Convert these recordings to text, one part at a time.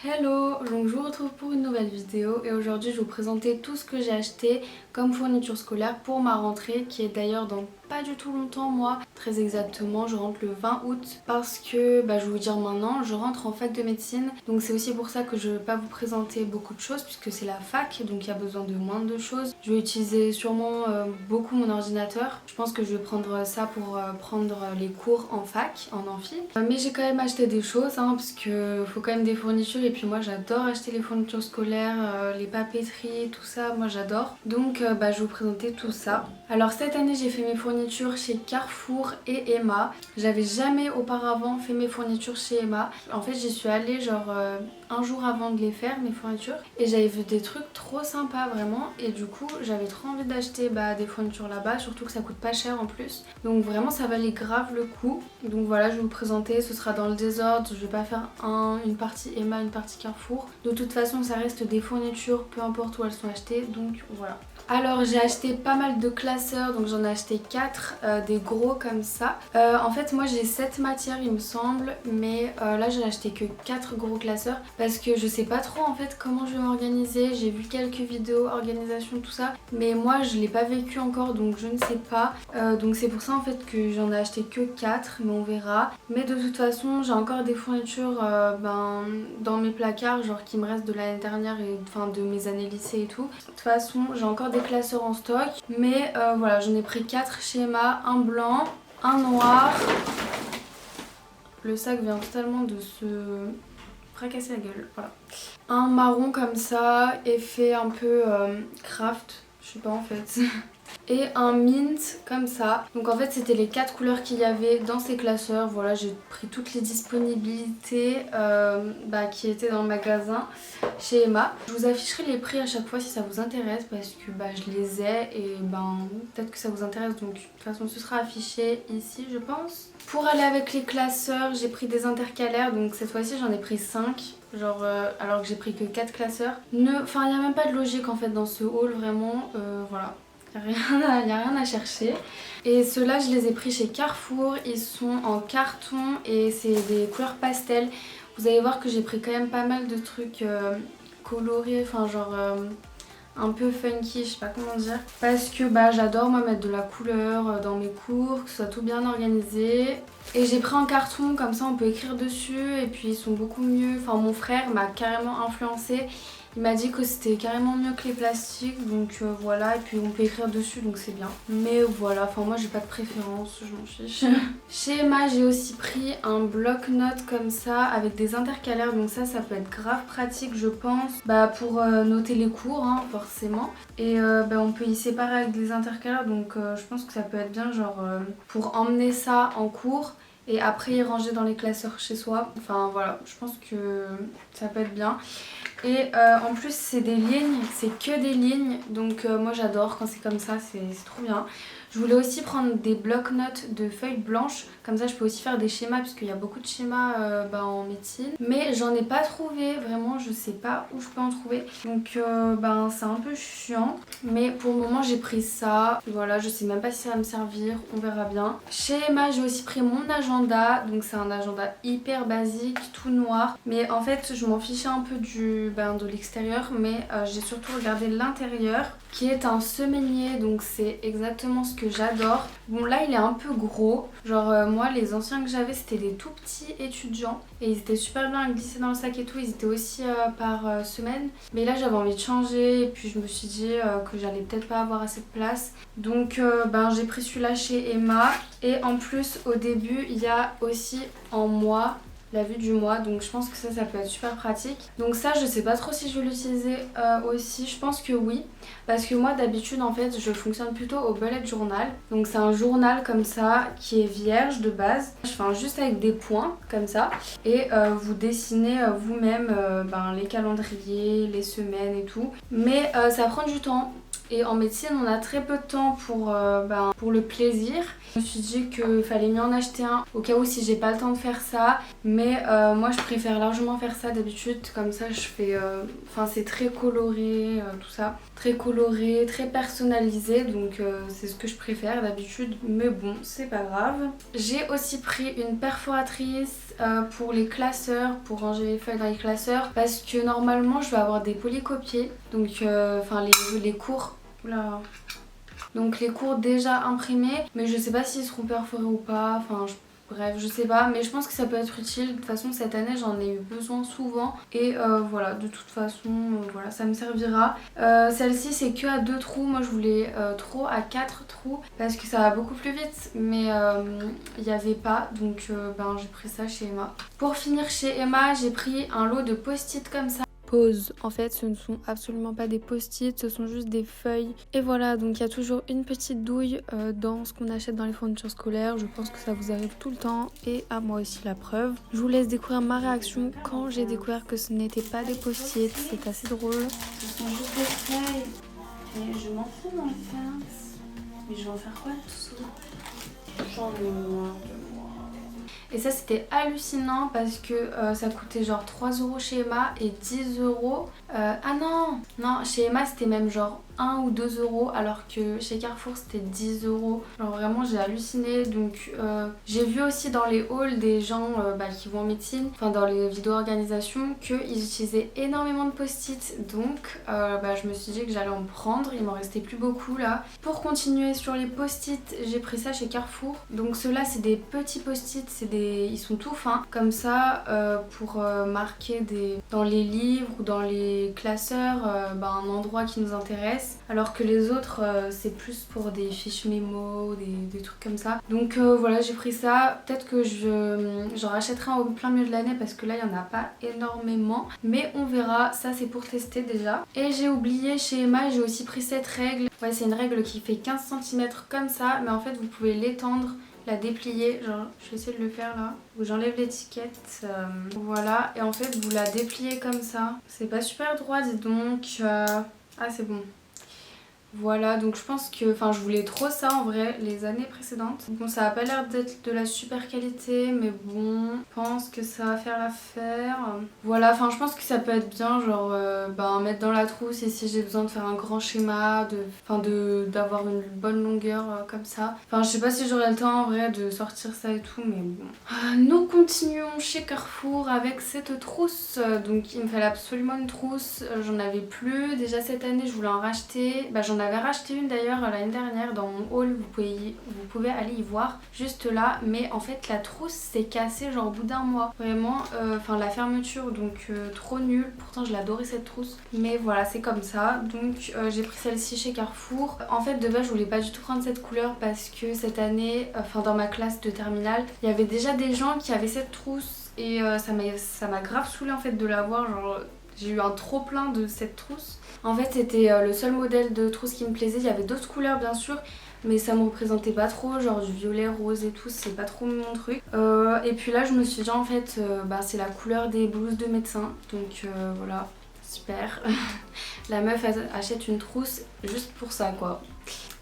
Hello, donc je vous retrouve pour une nouvelle vidéo et aujourd'hui je vais vous présenter tout ce que j'ai acheté comme fourniture scolaire pour ma rentrée qui est d'ailleurs dans pas du tout longtemps moi. Très exactement, je rentre le 20 août parce que je vais vous dire maintenant, je rentre en fac de médecine. Donc c'est aussi pour ça que je vais pas vous présenter beaucoup de choses puisque c'est la fac donc il y a besoin de moins de choses. Je vais utiliser sûrement beaucoup mon ordinateur. Je pense que je vais prendre ça pour prendre les cours en fac, en amphi. Mais j'ai quand même acheté des choses parce que faut quand même des fournitures et puis moi j'adore acheter les fournitures scolaires, les papeteries, tout ça, moi j'adore. Donc je vais vous présenter tout ça. Alors cette année j'ai fait mes fournitures chez Carrefour et Emma. J'avais jamais auparavant fait mes fournitures chez Emma. En fait j'y suis allée genre un jour avant de les faire mes fournitures et j'avais vu des trucs trop sympas vraiment et du coup j'avais trop envie d'acheter des fournitures là-bas, surtout que ça coûte pas cher en plus. Donc vraiment ça valait grave le coup. Donc voilà, je vais vous présenter, ce sera dans le désordre, je vais pas faire une partie Emma, une partie Carrefour. De toute façon ça reste des fournitures, peu importe où elles sont achetées, donc voilà. Alors j'ai acheté pas mal de classeurs, donc j'en ai acheté 4, des gros comme ça. En fait moi j'ai 7 matières il me semble, mais là j'en ai acheté que 4 gros classeurs parce que je sais pas trop en fait comment je vais m'organiser. J'ai vu quelques vidéos, organisation tout ça, mais moi je l'ai pas vécu encore donc je ne sais pas. Donc c'est pour ça en fait que j'en ai acheté que 4, mais on verra. Mais de toute façon j'ai encore des fournitures dans mes placards, genre qui me restent de l'année dernière et enfin de mes années lycée et tout. De toute façon j'ai encore des classeurs en stock, mais voilà, j'en ai pris 4 chez Emma, un blanc, un noir. Le sac vient totalement de se fracasser la gueule, voilà. Un marron comme ça, effet un peu craft, je sais pas en fait. Et un mint comme ça. Donc en fait c'était les 4 couleurs qu'il y avait dans ces classeurs. Voilà, j'ai pris toutes les disponibilités qui étaient dans le magasin chez Emma. Je vous afficherai les prix à chaque fois si ça vous intéresse parce que je les ai et peut-être que ça vous intéresse, donc de toute façon ce sera affiché ici je pense. Pour aller avec les classeurs j'ai pris des intercalaires, donc cette fois-ci j'en ai pris 5. Genre alors que j'ai pris que 4 classeurs. Enfin il n'y a même pas de logique en fait dans ce haul vraiment, voilà. Il n'y a rien à chercher. Et ceux-là, je les ai pris chez Carrefour. Ils sont en carton et c'est des couleurs pastel. Vous allez voir que j'ai pris quand même pas mal de trucs colorés, enfin genre un peu funky, je sais pas comment dire. Parce que j'adore moi mettre de la couleur dans mes cours, que ce soit tout bien organisé. Et j'ai pris en carton, comme ça on peut écrire dessus et puis ils sont beaucoup mieux. Enfin mon frère m'a carrément influencé. Il m'a dit que c'était carrément mieux que les plastiques, donc voilà, et puis on peut écrire dessus donc c'est bien. Mais voilà, enfin moi j'ai pas de préférence, je m'en fiche. Chez Emma j'ai aussi pris un bloc-notes comme ça avec des intercalaires, donc ça peut être grave pratique je pense, pour noter les cours forcément. Et on peut y séparer avec des intercalaires, donc je pense que ça peut être bien genre pour emmener ça en cours. Et après y ranger dans les classeurs chez soi. Enfin voilà, je pense que ça peut être bien. Et en plus c'est des lignes, c'est que des lignes. Donc moi j'adore quand c'est comme ça, c'est trop bien. Je voulais aussi prendre des blocs-notes de feuilles blanches. Comme ça je peux aussi faire des schémas puisqu'il y a beaucoup de schémas en médecine. Mais j'en ai pas trouvé, vraiment je sais pas où je peux en trouver. Donc c'est un peu chiant. Mais pour le moment j'ai pris ça. Voilà, je sais même pas si ça va me servir, on verra bien. Chez Emma j'ai aussi pris mon agenda. Donc c'est un agenda hyper basique, tout noir. Mais en fait je m'en fichais un peu de l'extérieur. Mais j'ai surtout regardé l'intérieur, qui est un semainier, donc c'est exactement ce que j'adore. Bon là il est un peu gros, genre moi les anciens que j'avais c'était des tout petits étudiants et ils étaient super bien glissés dans le sac et tout, ils étaient aussi par semaine. Mais là j'avais envie de changer et puis je me suis dit que j'allais peut-être pas avoir assez de place. Donc j'ai pris celui-là chez Emma et en plus au début il y a aussi en mois la vue du mois, donc je pense que ça peut être super pratique. Donc ça je sais pas trop si je vais l'utiliser aussi, je pense que oui, parce que moi d'habitude en fait je fonctionne plutôt au bullet journal. Donc c'est un journal comme ça qui est vierge de base, je fais juste avec des points comme ça et vous dessinez vous-même les calendriers, les semaines et tout, mais ça prend du temps. Et en médecine, on a très peu de temps pour le plaisir. Je me suis dit qu'il fallait mieux en acheter un au cas où si j'ai pas le temps de faire ça. Mais moi, je préfère largement faire ça d'habitude. Comme ça, je fais... c'est très coloré, tout ça. Très coloré, très personnalisé. Donc c'est ce que je préfère d'habitude. Mais bon, c'est pas grave. J'ai aussi pris une perforatrice pour les classeurs, pour ranger les feuilles dans les classeurs, parce que normalement je vais avoir des polycopiés, donc enfin les cours. Oula. Donc les cours déjà imprimés, mais je sais pas s'ils seront perforés ou pas, enfin bref je sais pas, mais je pense que ça peut être utile. De toute façon cette année j'en ai eu besoin souvent et voilà, de toute façon voilà, ça me servira. Celle-ci c'est que à 2 trous, moi je voulais trop à 4 trous parce que ça va beaucoup plus vite, mais il n'y avait pas, donc ben, j'ai pris ça chez Emma. Pour finir chez Emma j'ai pris un lot de post-it comme ça. Pause. En fait, ce ne sont absolument pas des post-it, ce sont juste des feuilles. Et voilà, donc il y a toujours une petite douille dans ce qu'on achète dans les fournitures scolaires. Je pense que ça vous arrive tout le temps et à moi aussi la preuve. Je vous laisse découvrir ma réaction quand j'ai découvert que ce n'était pas des post-it. C'est assez drôle. Ce sont juste des feuilles. Et je m'en fous en fait. Mais je vais en faire quoi de tout ça? J'en ai marre de moi. Et ça c'était hallucinant parce que ça coûtait genre 3 € chez Emma et 10 €. Ah non, chez Emma c'était même genre 1 ou 2 € alors que chez Carrefour c'était 10 €. Genre vraiment j'ai halluciné. Donc j'ai vu aussi dans les hauls des gens qui vont en médecine, enfin dans les vidéos organisation, qu'ils utilisaient énormément de post-it. Donc je me suis dit que j'allais en prendre, il m'en restait plus beaucoup là. Pour continuer sur les post-it, j'ai pris ça chez Carrefour. Donc ceux-là c'est des petits post-it, ils sont tout fins comme ça pour marquer dans les livres ou dans les classeurs un endroit qui nous intéresse. Alors que les autres c'est plus pour des fiches mémo, des trucs comme ça. Donc voilà, j'ai pris ça. Peut-être que j'en rachèterai en plein milieu de l'année parce que là il n'y en a pas énormément. Mais on verra, ça c'est pour tester déjà. Et j'ai oublié chez Emma, j'ai aussi pris cette règle. Ouais, c'est une règle qui fait 15 cm comme ça, mais en fait vous pouvez l'étendre, la déplier, genre je vais essayer de le faire là, où j'enlève l'étiquette, voilà, et en fait vous la dépliez comme ça. C'est pas super droit, dis donc. Ah c'est bon. Voilà, donc je pense que, enfin je voulais trop ça en vrai les années précédentes. Bon, ça a pas l'air d'être de la super qualité, mais bon, je pense que ça va faire l'affaire. Voilà, enfin je pense que ça peut être bien, genre mettre dans la trousse, et si j'ai besoin de faire un grand schéma, d'avoir une bonne longueur comme ça. Enfin je sais pas si j'aurai le temps en vrai de sortir ça et tout, mais bon. Nous continuons chez Carrefour avec cette trousse. Donc il me fallait absolument une trousse, j'en avais plus. Déjà cette année je voulais en racheter, j'en avais racheté une d'ailleurs l'année dernière dans mon haul, vous pouvez aller y voir juste là, mais en fait la trousse s'est cassée genre au bout d'un mois, vraiment, la fermeture, donc trop nul. Pourtant je l'adorais cette trousse, mais voilà c'est comme ça. Donc j'ai pris celle-ci chez Carrefour. En fait de base je voulais pas du tout prendre cette couleur parce que cette année, dans ma classe de terminale, il y avait déjà des gens qui avaient cette trousse et ça m'a grave saoulée en fait de l'avoir, genre j'ai eu un trop plein de cette trousse. En fait c'était le seul modèle de trousse qui me plaisait. Il y avait d'autres couleurs bien sûr, mais ça me représentait pas trop, genre du violet, rose et tout, c'est pas trop mon truc. Et puis là je me suis dit en fait c'est la couleur des blouses de médecin, donc voilà, super. La meuf achète une trousse juste pour ça quoi.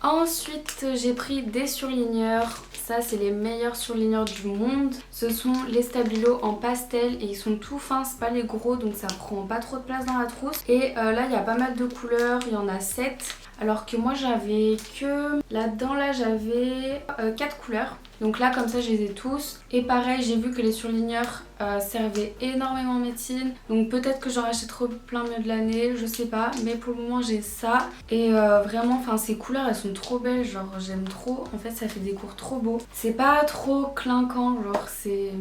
Ensuite j'ai pris des surligneurs. Ça c'est les meilleurs surligneurs du monde. Ce sont les Stabilo en pastel et ils sont tout fins, c'est pas les gros, donc ça prend pas trop de place dans la trousse. Et là il y a pas mal de couleurs, il y en a 7. Alors que moi j'avais que... Là-dedans j'avais 4 couleurs. Donc là comme ça je les ai tous. Et pareil j'ai vu que les surligneurs servaient énormément en médecine. Donc peut-être que j'en rachèterai plein milieu de l'année, je sais pas. Mais pour le moment j'ai ça. Et vraiment ces couleurs elles sont trop belles, genre j'aime trop. En fait ça fait des cours trop beaux. C'est pas trop clinquant, genre c'est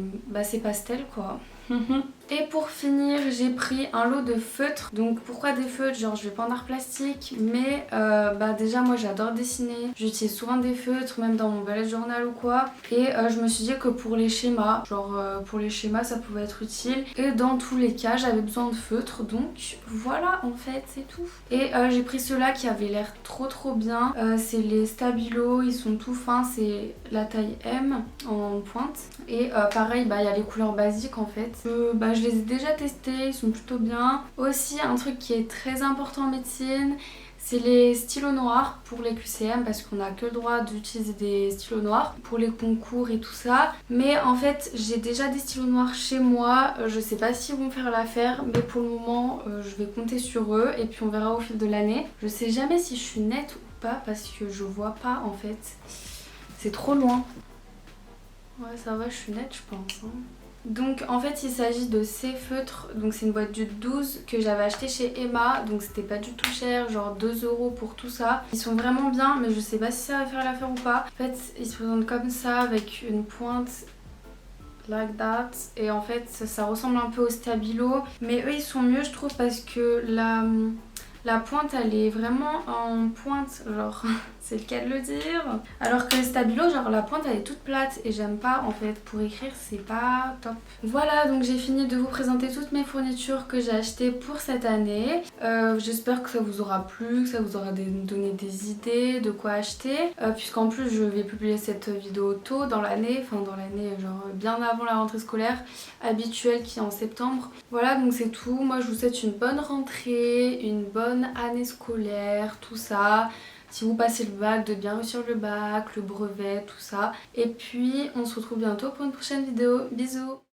pastel quoi. Et pour finir j'ai pris un lot de feutres. Donc pourquoi des feutres? Genre je vais pas en art plastique, mais déjà moi j'adore dessiner, j'utilise souvent des feutres même dans mon bullet journal ou quoi. Et je me suis dit que pour les schémas, ça pouvait être utile. Et dans tous les cas j'avais besoin de feutres, donc voilà en fait c'est tout. Et j'ai pris ceux-là qui avaient l'air trop bien. C'est les Stabilo, ils sont tout fins, c'est la taille M en pointe. Et pareil il y a les couleurs basiques en fait. Je les ai déjà testés, ils sont plutôt bien. Aussi un truc qui est très important en médecine, c'est les stylos noirs pour les QCM, parce qu'on n'a que le droit d'utiliser des stylos noirs pour les concours et tout ça. Mais en fait j'ai déjà des stylos noirs chez moi, je sais pas s'ils vont faire l'affaire, mais pour le moment je vais compter sur eux et puis on verra au fil de l'année. Je sais jamais si je suis nette ou pas parce que je vois pas en fait, c'est trop loin. Ouais ça va, je suis nette je pense hein. Donc en fait il s'agit de ces feutres, donc c'est une boîte de 12 que j'avais acheté chez Emma, donc c'était pas du tout cher, genre 2 € pour tout ça. Ils sont vraiment bien mais je sais pas si ça va faire l'affaire ou pas. En fait ils se présentent comme ça avec une pointe like that, et en fait ça ressemble un peu au stabilo, mais eux ils sont mieux je trouve parce que la pointe elle est vraiment en pointe, genre c'est le cas de le dire. Alors que le stabilo, genre la pointe elle est toute plate et j'aime pas en fait, pour écrire c'est pas top. Voilà, donc j'ai fini de vous présenter toutes mes fournitures que j'ai achetées pour cette année. J'espère que ça vous aura plu, que ça vous aura donné des idées de quoi acheter. Puisqu'en plus je vais publier cette vidéo tôt dans l'année, enfin dans l'année genre bien avant la rentrée scolaire habituelle qui est en septembre. Voilà, donc c'est tout. Moi je vous souhaite une bonne rentrée, une bonne année scolaire, tout ça. Si vous passez le bac, de bien réussir le bac, le brevet, tout ça. Et puis on se retrouve bientôt pour une prochaine vidéo. Bisous!